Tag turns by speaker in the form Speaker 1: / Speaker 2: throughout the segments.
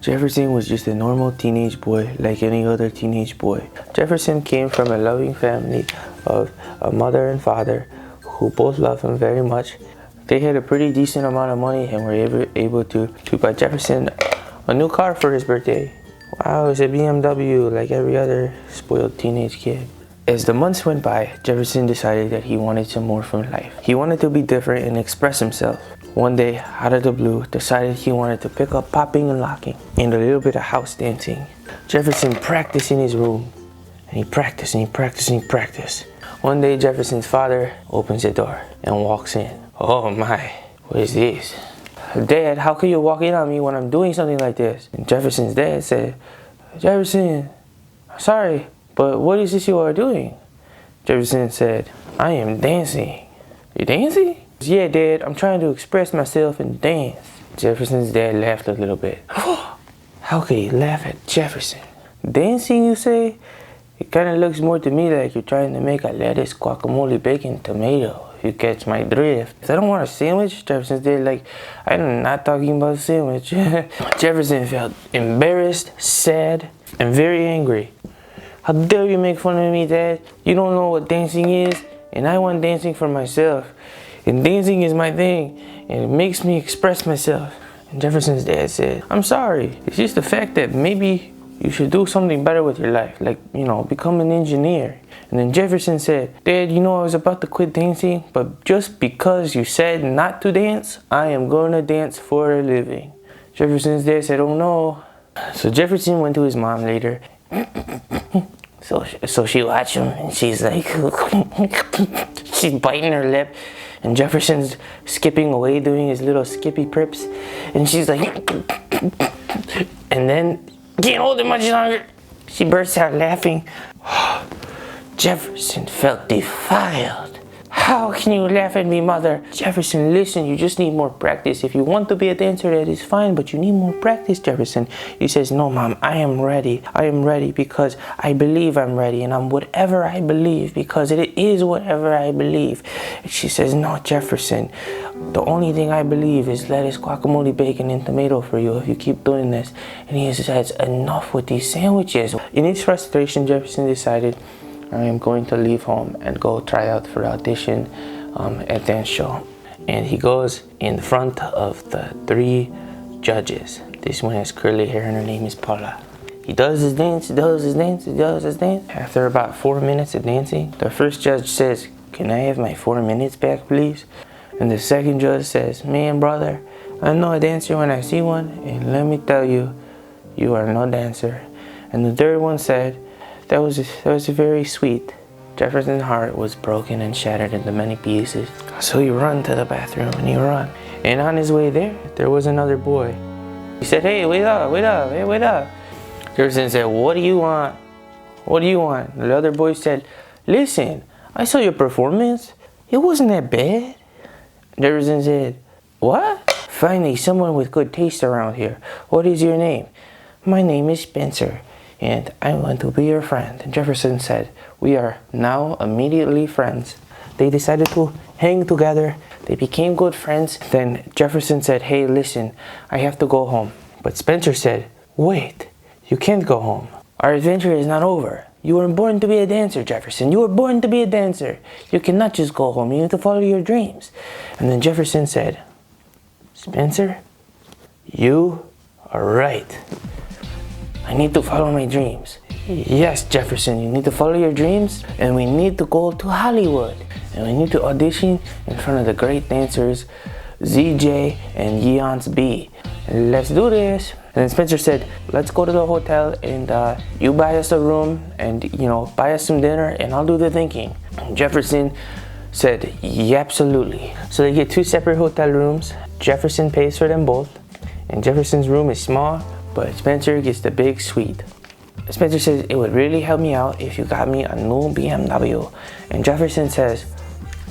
Speaker 1: Jefferson was just a normal teenage boy like any other teenage boy. Jefferson came from a loving family of a mother and father who both loved him very much. They had a pretty decent amount of money and were able to buy Jefferson a new car for his birthday. Wow, it's a BMW like every other spoiled teenage kid. As the months went by, Jefferson decided that he wanted some more from life. He wanted to be different and express himself. One day, out of the blue, decided he wanted to pick up popping and locking and a little bit of house dancing. Jefferson practiced in his room, and he practiced and he practiced and he practiced. One day, Jefferson's father opens the door and walks in. Oh my, what is this? Dad, how can you walk in on me when I'm doing something like this? And Jefferson's dad said, Jefferson, sorry, but what is this you are doing? Jefferson said, I am dancing. You dancing? Yeah, Dad, I'm trying to express myself and dance. Jefferson's dad laughed a little bit. How could he laugh at Jefferson? Dancing, you say? It kind of looks more to me like you're trying to make a lettuce, guacamole, bacon, tomato. If you catch my drift. If I don't want a sandwich, Jefferson's dad like, I'm not talking about a sandwich. Jefferson felt embarrassed, sad, and very angry. How dare you make fun of me, Dad? You don't know what dancing is, and I want dancing for myself. And dancing is my thing, and it makes me express myself. And Jefferson's dad said, I'm sorry. It's just the fact that maybe you should do something better with your life, like, become an engineer. And then Jefferson said, Dad, I was about to quit dancing, but just because you said not to dance, I am going to dance for a living. Jefferson's dad said, oh no. So Jefferson went to his mom later. So she watched him, and she's like, she's biting her lip. And Jefferson's skipping away, doing his little skippy prips. And she's like, and then, can't hold it much longer. She bursts out laughing. Jefferson felt defiled. How can you laugh at me, Mother? Jefferson, listen, you just need more practice. If you want to be a dancer, that is fine, but you need more practice, Jefferson. He says, no, Mom, I am ready. I am ready because I believe I'm ready, and I'm whatever I believe because it is whatever I believe. And she says, no, Jefferson, the only thing I believe is lettuce, guacamole, bacon, and tomato for you if you keep doing this. And he says, enough with these sandwiches. In his frustration, Jefferson decided, I am going to leave home and go try out for audition at dance show. And he goes in front of the 3 judges. This one has curly hair and her name is Paula. He does his dance, does his dance, does his dance. After about 4 minutes of dancing, the first judge says, can I have my 4 minutes back, please? And the second judge says, man, brother, I know a dancer when I see one, and let me tell you, you are no dancer. And the third one said, that was very sweet. Jefferson's heart was broken and shattered into many pieces. So he ran to the bathroom and he ran. And on his way there was another boy. He said, hey, wait up, hey, wait up. Jefferson said, what do you want? What do you want? The other boy said, listen, I saw your performance. It wasn't that bad. Jefferson said, what? Finally, someone with good taste around here. What is your name? My name is Spencer, and I want to be your friend. And Jefferson said, we are now immediately friends. They decided to hang together. They became good friends. Then Jefferson said, hey, listen, I have to go home. But Spencer said, wait, you can't go home. Our adventure is not over. You were born to be a dancer, Jefferson. You were born to be a dancer. You cannot just go home. You need to follow your dreams. And then Jefferson said, Spencer, you are right. I need to follow my dreams. Yes, Jefferson, you need to follow your dreams, and we need to go to Hollywood. And we need to audition in front of the great dancers, ZJ and Yeons B. Let's do this. And then Spencer said, let's go to the hotel and you buy us a room and, buy us some dinner and I'll do the thinking. And Jefferson said, yeah, absolutely. So they get 2 separate hotel rooms. Jefferson pays for them both. And Jefferson's room is small, but Spencer gets the big suite. Spencer says, it would really help me out if you got me a new BMW. And Jefferson says,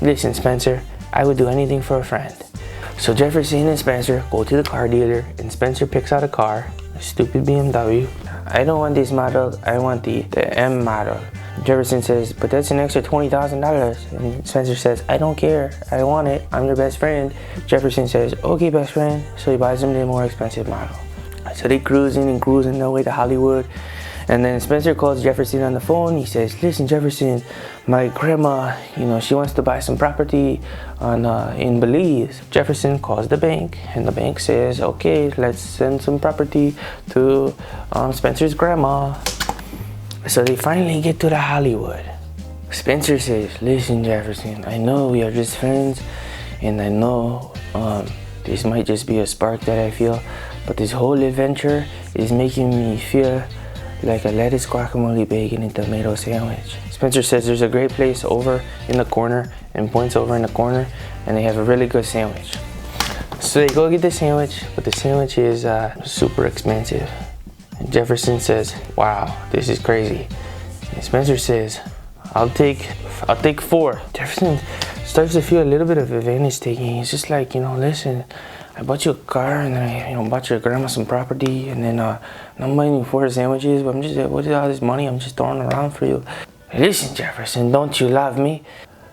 Speaker 1: listen, Spencer, I would do anything for a friend. So Jefferson and Spencer go to the car dealer, and Spencer picks out a car, a stupid BMW. I don't want this model, I want the M model. Jefferson says, but that's an extra $20,000. And Spencer says, I don't care, I want it, I'm your best friend. Jefferson says, okay, best friend. So he buys him the more expensive model. So they cruising their way to Hollywood. And then Spencer calls Jefferson on the phone. He says, listen, Jefferson, my grandma, she wants to buy some property in Belize. Jefferson calls the bank, and the bank says, okay, let's send some property to Spencer's grandma. So they finally get to the Hollywood. Spencer says, listen, Jefferson, I know we are just friends, and I know this might just be a spark that I feel, but this whole adventure is making me feel like a lettuce, guacamole, bacon, and tomato sandwich. Spencer says there's a great place over in the corner, and points over in the corner, and they have a really good sandwich. So they go get the sandwich, but the sandwich is super expensive. And Jefferson says, wow, this is crazy. And Spencer says, I'll take 4. Jefferson starts to feel a little bit of advantage taking. He's just like, listen, I bought you a car, and then I bought your grandma some property, and then I'm buying you 4 sandwiches, but what is all this money I'm just throwing around for you? Listen, Jefferson, don't you love me?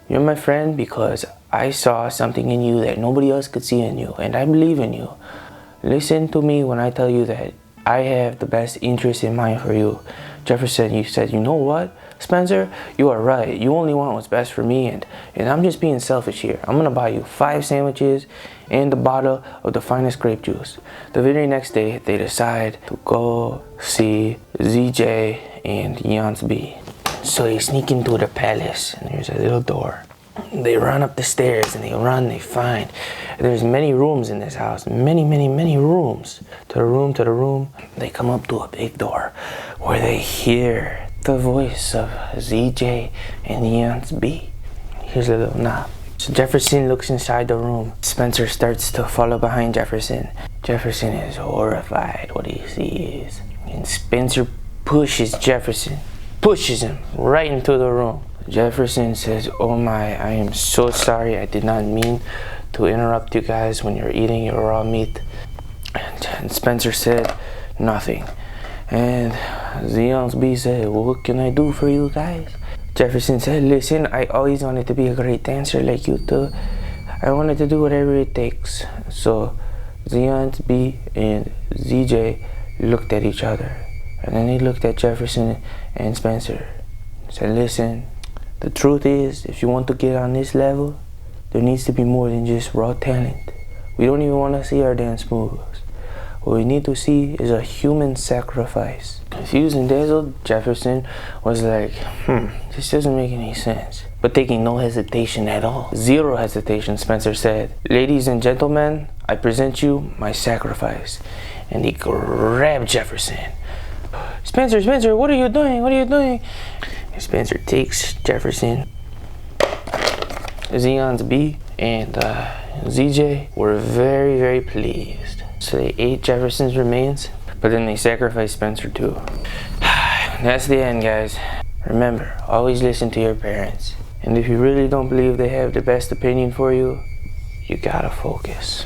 Speaker 1: You're my friend because I saw something in you that nobody else could see in you, and I believe in you. Listen to me when I tell you that I have the best interest in mind for you. Jefferson, you said, you know what, Spencer, you are right. You only want what's best for me, and I'm just being selfish here. I'm gonna buy you 5 sandwiches and a bottle of the finest grape juice. The very next day, they decide to go see ZJ and Yance B. So they sneak into the palace, and there's a little door. They run up the stairs, and they find there's many rooms in this house. Many rooms. To the room. They come up to a big door where they hear the voice of ZJ and Yance B. Here's a little knob. So Jefferson looks inside the room. Spencer starts to follow behind Jefferson. Jefferson is horrified what he sees. And Spencer pushes him right into the room. Jefferson says, oh my, I am so sorry. I did not mean to interrupt you guys when you're eating your raw meat. And Spencer said, nothing. And Yance B said, well, what can I do for you guys? Jefferson said, listen, I always wanted to be a great dancer like you too. I wanted to do whatever it takes. So Yance B and ZJ looked at each other. And then they looked at Jefferson and Spencer. Said, listen, the truth is, if you want to get on this level, there needs to be more than just raw talent. We don't even want to see our dance moves. What we need to see is a human sacrifice. Confused and dazzled, Jefferson was like, this doesn't make any sense. But taking no hesitation at all. Zero hesitation, Spencer said, ladies and gentlemen, I present you my sacrifice. And he grabbed Jefferson. Spencer, what are you doing? And Spencer takes Jefferson. Yance B and ZJ were very pleased. So they ate Jefferson's remains, but then they sacrificed Spencer too. That's the end, guys. Remember, always listen to your parents. And if you really don't believe they have the best opinion for you, you gotta focus.